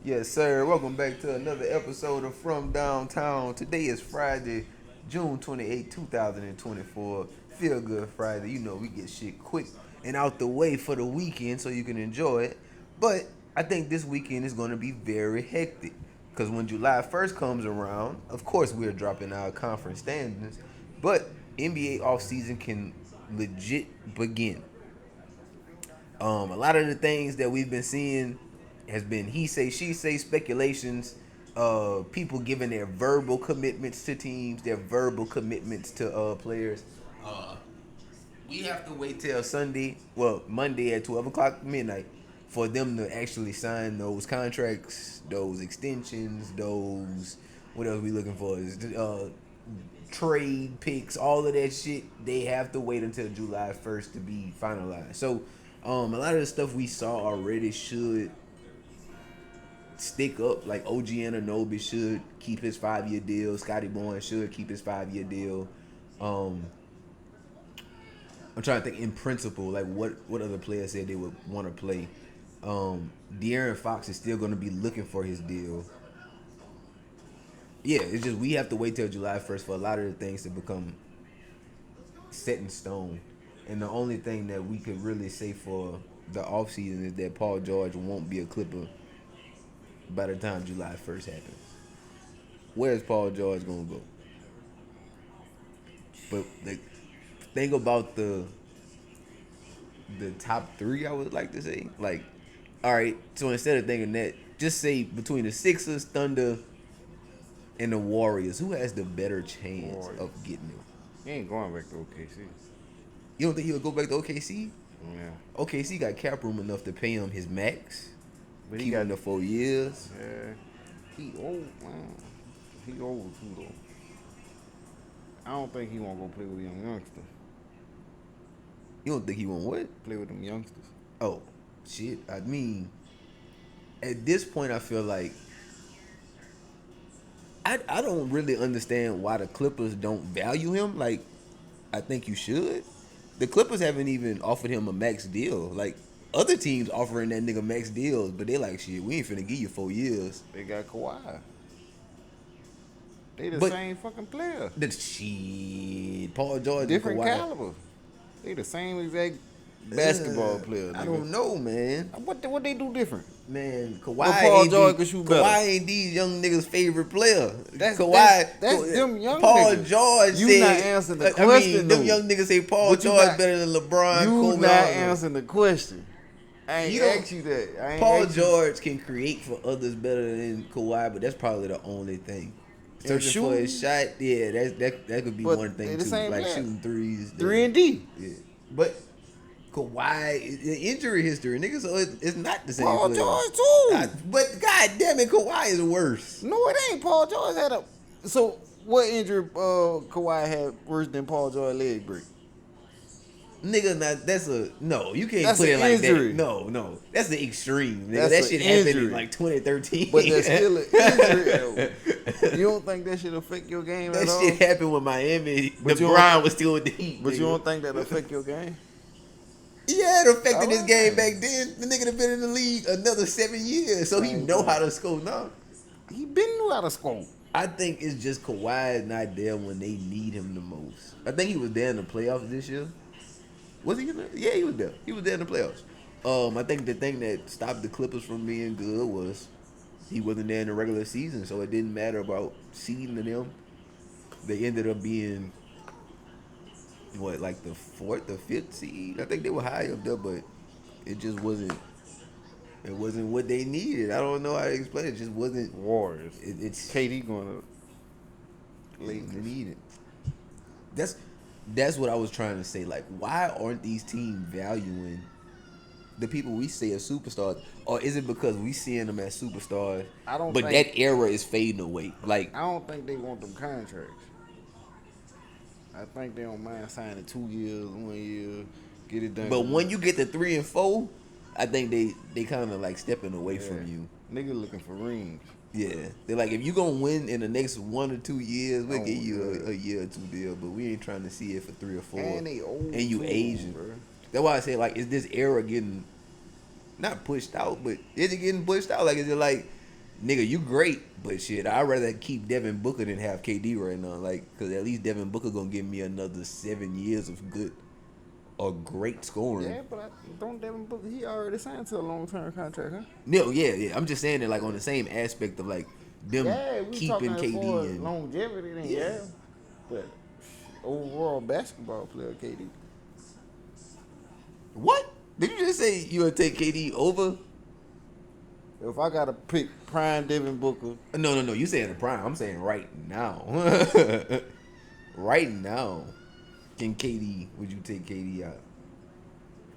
Yes, sir. Welcome back to another episode of From Downtown. Today is Friday, June 28, 2024. Feel good Friday. You know, we get shit quick and out the way for the weekend so you can enjoy it. But I think this weekend is going to be very hectic because when July 1st comes around, of course, we're dropping our conference standings, but NBA offseason can legit begin. A lot of the things that we've been seeing has been he say, she say, speculations, people giving their verbal commitments to teams, their verbal commitments to players. Uh, we have to wait till Monday at 12 o'clock midnight for them to actually sign those contracts, those extensions, those, what else we looking for? Trade picks, all of that shit. They have to wait until July 1st to be finalized. So, a lot of the stuff we saw already should stick up. Like OG Anunoby should keep his 5-year deal. Scotty Bourne should keep his 5-year deal. I'm trying to think in principle, like what other players said they would want to play. De'Aaron Fox is still going to be looking for his deal. Yeah, it's just we have to wait till July 1st for a lot of the things to become set in stone. And the only thing that we could really say for the offseason is that Paul George won't be a Clipper by the time July 1st happens. Where's Paul George going to go? But the thing about the top three, I would like to say, like, all right, so instead of thinking that, just say between the Sixers, Thunder, and the Warriors, who has the better chance of getting him? He ain't going back to OKC. You don't think he would go back to OKC? Yeah. OKC got cap room enough to pay him his max. But he got the 4 years. Yeah. He old, man. He old too though. I don't think he won't go play with the young youngsters. You don't think he won't what? Play with them youngsters. Oh, shit. I mean, at this point, I feel like I don't really understand why the Clippers don't value him. Like, I think you should. The Clippers haven't even offered him a max deal. Like, other teams offering that nigga max deals, but they like, shit, we ain't finna give you 4 years. They got Kawhi. They same fucking player. The shit. Paul George different and Kawhi. caliber. They the same exact basketball player. I don't know, man. What they do different? Man, Kawhi, Well, Paul George can shoot better. Kawhi ain't these young niggas' favorite player. That's them young Paul niggas. George You said, not answering the question, them though. young niggas say Paul George better than LeBron. You Kobe, not answering the question. I ain't asked you that. Paul George can create for others better than Kawhi, but that's probably the only thing. Searching for his shot, yeah, that could be one thing too. Like player. shooting threes. 3 and D. Yeah. But Kawhi, the injury history, nigga, so it's not the same. Paul player. George too. But god damn it, Kawhi is worse. No, it ain't. Paul George had a. So what injury Kawhi had worse than Paul George leg break? Nigga, no. You can't That's put it an like injury. that. No, that's the extreme. Nigga. That's that shit an happened injury. in like 2013. But that's still an injury. You don't think that should affect your game that at all? shit happened when Miami. But LeBron was still with the Heat. But nigga. you don't think that affect your game? Yeah, it affected his game Alright. back then. The nigga have been in the league another 7 years, so he know how to score now. He been knew how to score. I think it's just Kawhi is not there when they need him the most. I think he was there in the playoffs this year. Was he in the? Yeah, he was there. He was there in the playoffs. I think the thing that stopped the Clippers from being good was he wasn't there in the regular season, so it didn't matter about seeding them. They ended up being like the 4th or 5th seed. I think they were high up there, but it just wasn't. It wasn't what they needed. I don't know how to explain it. It just wasn't. Warriors. It's KD going to late. They need it. That's what I was trying to say. Like, why aren't these teams valuing the people we say are superstars? Or is it because we seeing them as superstars? But that era is fading away. Like, I don't think they want them contracts. I think they don't mind signing 2 years, 1 year, get it done. But when you get to 3 and 4, I think they kind of like stepping away from you. Nigga looking for rings. Yeah, they're like, if you gonna win in the next 1 or 2 years, we'll give you a year or two deal, but we ain't trying to see it for 3 or 4. And they old. And you too, Asian. bro. That's why I say, like, is this era getting not pushed out, but is it getting pushed out? Like, is it like nigga, you great, but shit, I'd rather keep Devin Booker than have KD right now. Like, cause at least Devin Booker gonna give me another 7 years of good or great scoring. Yeah, but don't Devin Booker, he already signed to a long-term contract, huh? No, yeah. I'm just saying that like on the same aspect of like them Yeah, we talking keeping as far KD as and longevity, then yeah. yeah. But overall basketball player, KD. What? Did you just say you would take KD over? If I gotta pick prime Devin Booker, No. You saying the prime? I'm saying right now. Right now, can KD? Would you take KD out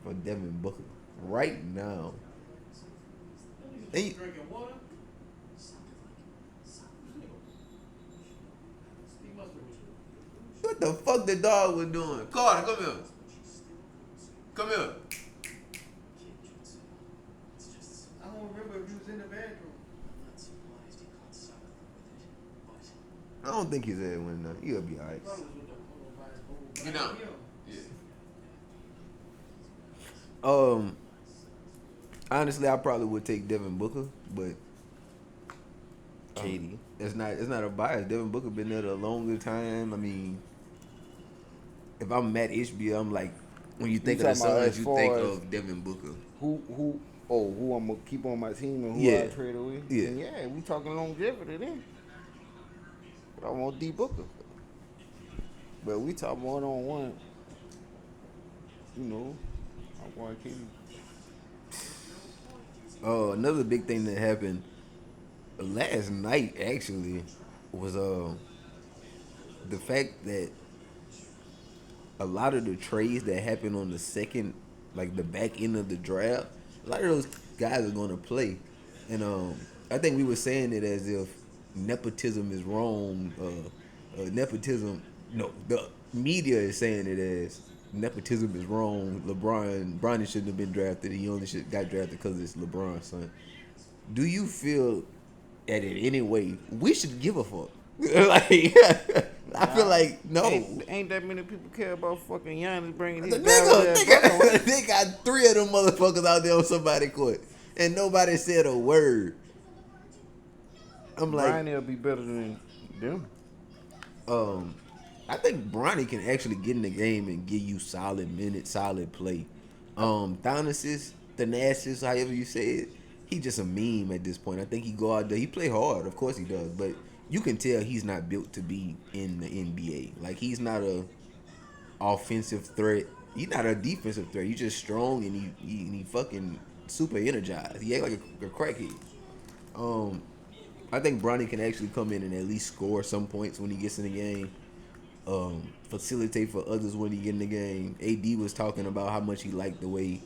for Devin Booker? Right now. And you- Drinking water? what the fuck the dog was doing? Carter, come here. Come here. I don't remember if you was in the bathroom. I don't think he's there when he'll be alright. Probably was with the You know. Yeah. Honestly, I probably would take Devin Booker, but KD. It's not a bias. Devin Booker been there a longer time. I mean, if I'm Matt Ishbia, I'm like, when you think of the talking about Suns, as you far think as of Devin Booker. who I'm gonna keep on my team and who Yeah. I trade away? Yeah. And yeah, we talking longevity then. But I want D Booker. But we talk 1-on-1. You know, I want KD. Another big thing that happened last night actually was the fact that a lot of the trades that happened on the second, like the back end of the draft, a lot of those guys are gonna play, and I think we were saying it as if nepotism is wrong. Nepotism, no, the media is saying it as nepotism is wrong. Bronny shouldn't have been drafted. He only got drafted because it's LeBron's son. Do you feel that in any way we should give a fuck? Like, I feel like no. Ain't that many people care about fucking Giannis bringing his Nigga, they got 3 of them motherfuckers out there on somebody's court, and nobody said a word. I'm like, Bronny will be better than them. I think Bronny can actually get in the game and give you solid minutes, solid play. Thanasis, however you say it, he just a meme at this point. I think he go out there, he play hard, of course he does, but you can tell he's not built to be in the NBA. Like, he's not a offensive threat. He's not a defensive threat. He's just strong and he fucking super energized. He act like a crackhead. I think Bronny can actually come in and at least score some points when he gets in the game. Facilitate for others when he get in the game. AD was talking about how much he liked the way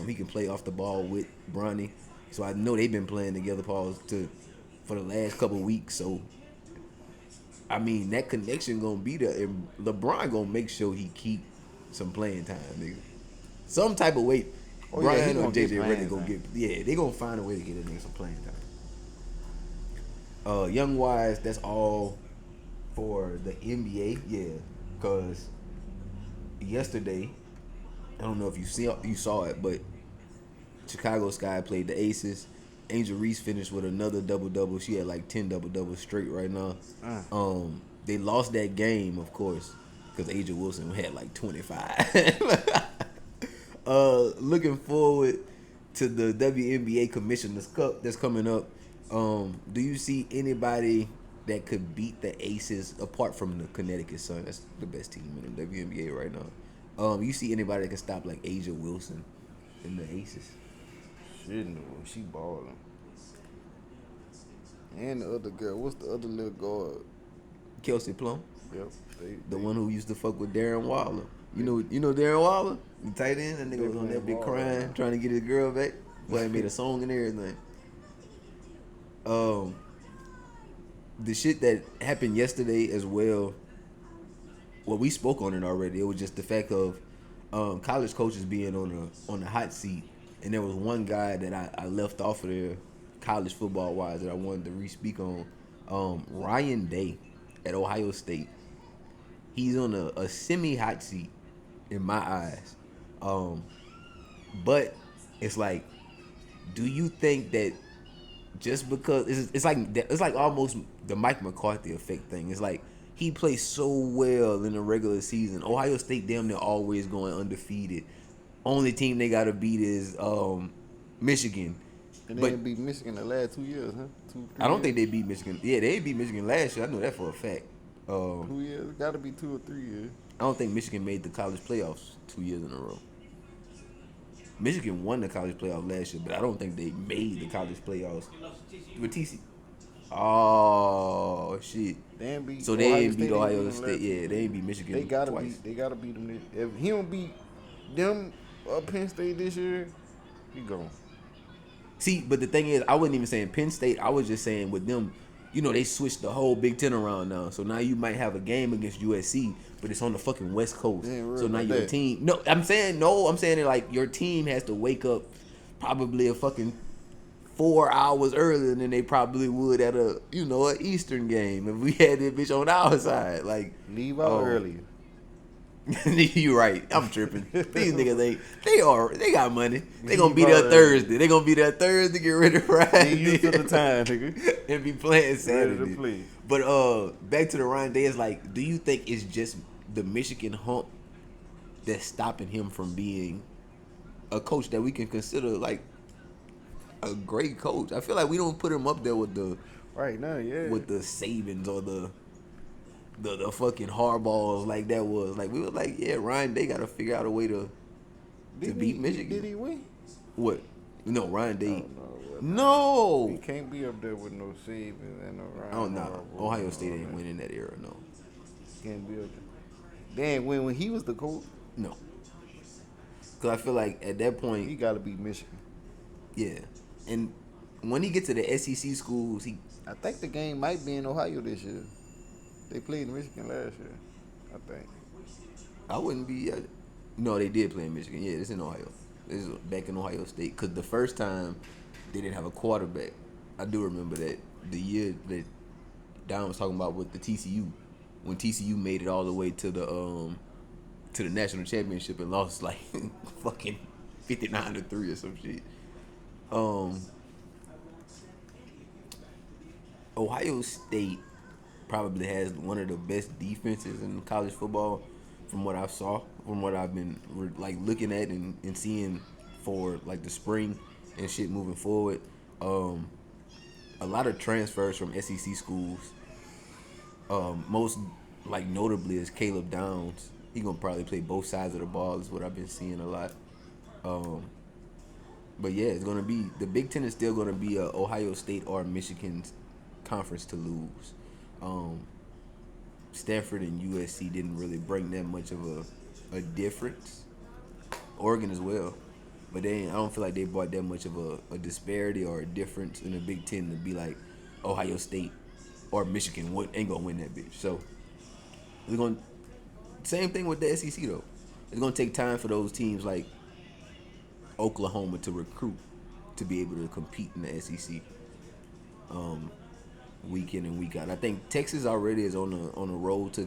he can play off the ball with Bronny. So I know they've been playing together, for the last couple weeks. So I mean, that connection gonna be there, and LeBron gonna make sure he keep some playing time, nigga. Some type of way, Oh, yeah, he Brian or gonna get JJ playing really gonna time. get. Yeah, they gonna find a way to get a nigga some playing time. Young Wise, that's all for the NBA. Yeah, cause yesterday, I don't know if you saw it, but Chicago Sky played the Aces. Angel Reese finished with another double-double. She had like 10 double-doubles straight right now. They lost that game, of course, because Angel Wilson had like 25. Looking forward to the WNBA Commissioner's Cup that's coming up. Do you see anybody that could beat the Aces apart from the Connecticut Sun? That's the best team in the WNBA right now. You see anybody that can stop like Asia Wilson in the Aces? Shit, no, she balling. And the other girl, what's the other little guard? Kelsey Plum, Yep, the one who used to fuck with Darren Waller. You know Darren Waller, the tight end. That nigga was on that big crying, trying to get his girl back. Boy, he made a song and everything. The shit that happened yesterday as well. Well, we spoke on it already. It was just the fact of college coaches being on the hot seat, and there was one guy that I left off of there, college football wise, that I wanted to re-speak on. Ryan Day at Ohio State. He's on a semi-hot seat in my eyes. But it's like, do you think that just because it's like almost the Mike McCarthy effect thing. It's like he plays so well in the regular season. Ohio State damn near always going undefeated. Only team they gotta beat is Michigan. And they But didn't beat Michigan the last 2 years, huh? 2, 3 I don't years. think they beat Michigan. Yeah, they beat Michigan last year. I know that for a fact. 2 years. Got to be 2 or 3 years. I don't think Michigan made the college playoffs 2 years in a row. Michigan won the college playoff last year, but I don't think they made the college playoffs with TC. Oh shit! They ain't beat So they Ohio ain't beat State, they Ohio beat them State. last Yeah, 2 they ain't beat Michigan They gotta twice. beat. They gotta beat them. If he don't beat them, Penn State this year, he gone. See, but the thing is, I wasn't even saying Penn State. I was just saying with them, they switched the whole Big Ten around now. So now you might have a game against USC, but it's on the fucking West Coast. They ain't worried So now about your that. team. No, I'm saying no. I'm saying that like your team has to wake up probably a fucking 4 hours earlier than they probably would at a an Eastern game if we had that bitch on our side. Like Leave out earlier. You right. I'm tripping. These niggas they got money. They gonna be Leave there out Thursday. They gonna be there Thursday, get ready They Friday. used to the time, nigga. And be playing Ready Saturday. to play. But back to the Ryan Day is like, do you think it's just the Michigan hump that's stopping him from being a coach that we can consider like a great coach? I feel like we don't put him up there with the Right now, yeah. with the Sabans or the fucking hardballs like that was. Like we were like, yeah, Ryan Day gotta figure out a way to beat Michigan. Did he win? What? No, Ryan Day. He No. can't be up there with no Saban and no Ryan. Oh no. Harbaugh Ohio and State all ain't that. winning that era, no. Can't be up there. They ain't win when he was the coach. No. Cause I feel like at that He point, got to beat Michigan. yeah. And when he gets to the SEC schools, I think the game might be in Ohio this year. They played Michigan last year, I think. I wouldn't be. No, they did play in Michigan. Yeah, it's in Ohio. This is back in Ohio State. Cause the first time they didn't have a quarterback. I do remember that the year that Don was talking about with the TCU, when TCU made it all the way to the national championship and lost like fucking 59-3 or some shit. Ohio State probably has one of the best defenses in college football from what I saw, from what I've been like looking at and seeing for like the spring and shit moving forward. A lot of transfers from SEC schools. Most like notably is Caleb Downs. He gonna probably play both sides of the ball is what I've been seeing a lot. But yeah, it's gonna be the Big Ten is still gonna be Ohio State or Michigan's conference to lose. Stanford and USC didn't really bring that much of a difference. Oregon as well, but I don't feel like they brought that much of a disparity or a difference in the Big Ten to be like Ohio State or Michigan ain't gonna win that bitch. So it's gonna same thing with the SEC though. It's gonna take time for those teams like Oklahoma to recruit to be able to compete in the SEC. Week in and week out. I think Texas already is on a road to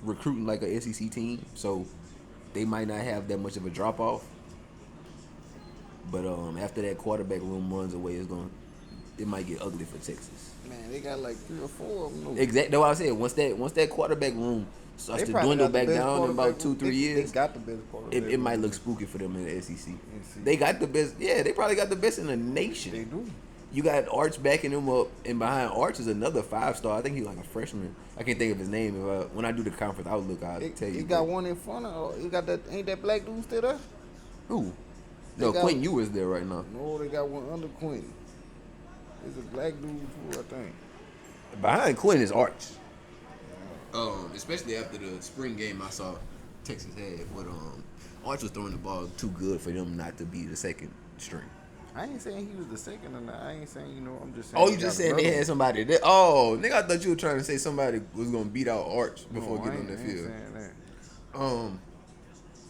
recruiting like a SEC team, so they might not have that much of a drop off. But after that quarterback room runs away, it might get ugly for Texas. Man, they got like 3 or 4 of them. Exactly. That's what I said. Once that quarterback room starts to dwindle back down in about 2-3 years, They got the best quarterback. it might look spooky for them in the SEC. SEC. They got the best. Yeah, they probably got the best in the nation. They do. You got Arch backing him up, and behind Arch is another 5-star. I think he's like a freshman. I can't think of his name. When I do the conference outlook, I'll tell you. He got one in front of. He got that. Ain't that black dude still there? Who? They No, got- Quentin Ewers there right now. No, they got one under Quentin. There's a black dude too, I think. Behind Quentin is Arch. Especially after the spring game I saw Texas had, but Arch was throwing the ball too good for them not to be the second string. I ain't saying he was the second or not. I ain't saying, I'm just saying. Oh, he you just got saying they another had somebody there? Oh, nigga, I thought you were trying to say somebody was gonna beat out Arch one. before No, getting on the I ain't field. saying that.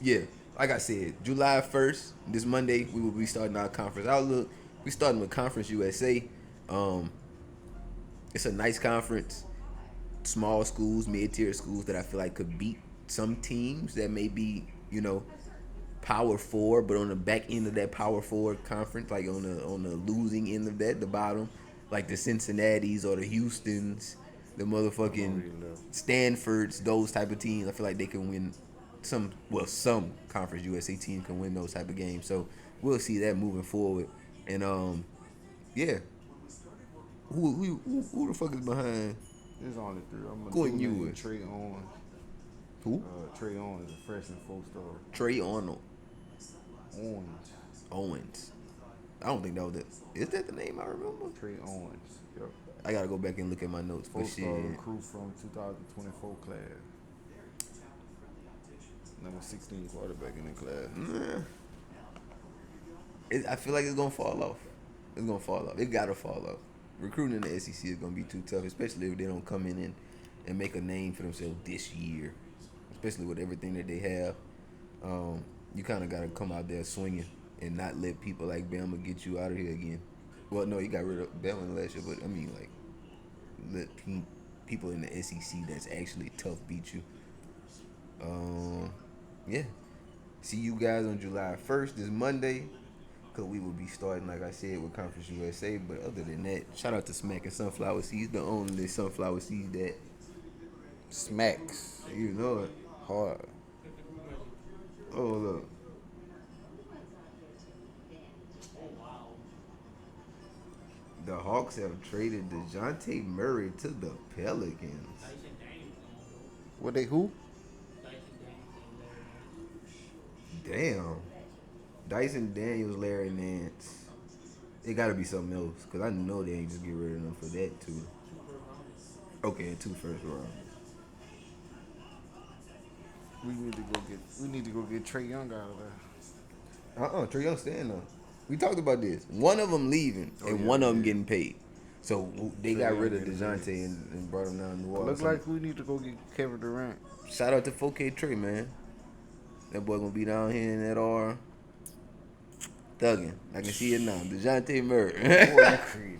Yeah, like I said, July 1st, this Monday, we will be starting our conference outlook. We starting with Conference USA. It's a nice conference. Small schools, mid-tier schools that I feel like could beat some teams that may be, Power Four, but on the back end of that Power Four conference, like on the losing end of that, the bottom, like the Cincinnati's or the Houston's, the motherfucking Stanfords, those type of teams. I feel like they can win some Conference USA teams can win those type of games. So we'll see that moving forward. And yeah. Who the fuck is behind? There's only 3. I'm Going gonna you with Trey Owens. who? Trey Owens is a freshman 4-star. Trey Arnold Owens. Owens. I don't think that was it. Is that the name I remember? Trey Owens. Yep. I gotta go back and look at my notes. But 4-star shit. recruit from 2024 class. Number 16 quarterback in the class. I feel like it's gonna fall off. It's gonna fall off. It gotta fall off. Recruiting in the SEC is gonna be too tough, especially if they don't come in and make a name for themselves this year. Especially with everything that they have. You kind of gotta come out there swinging and not let people like Bama get you out of here again. Well, no, you got rid of Bama last year, but I mean, like, let people in the SEC that's actually tough beat you. Yeah. See you guys on July 1st, this Monday, because we will be starting, like I said, with Conference USA. But other than that, shout out to Smack and Sunflower Seeds, the only sunflower seed that Smacks. you know it. Hard. Oh, look. The Hawks have traded DeJounte Murray to the Pelicans. What they who? Damn. Dyson Daniels, Larry Nance. It got to be something else, because I know they ain't just get rid of them for that, too. Okay, and 2 first rounds. We need to go get Trey Young out of there. Trey Young staying though. We talked about this. One of them leaving and one of them getting paid. So they got rid of DeJounte and brought him down to New Orleans. Looks like we need to go get Kevin Durant. Shout out to 4K Trey, man. That boy gonna be down here in that R. Thugging. I can see it now. DeJounte Murray. Boy, you crazy.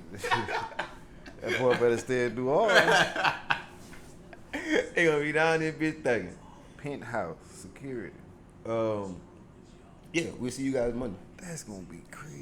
That boy better stay and do all that. They gonna be down there, bitch, thugging. Penthouse security. Yeah, we'll see you guys Monday. That's gonna be crazy.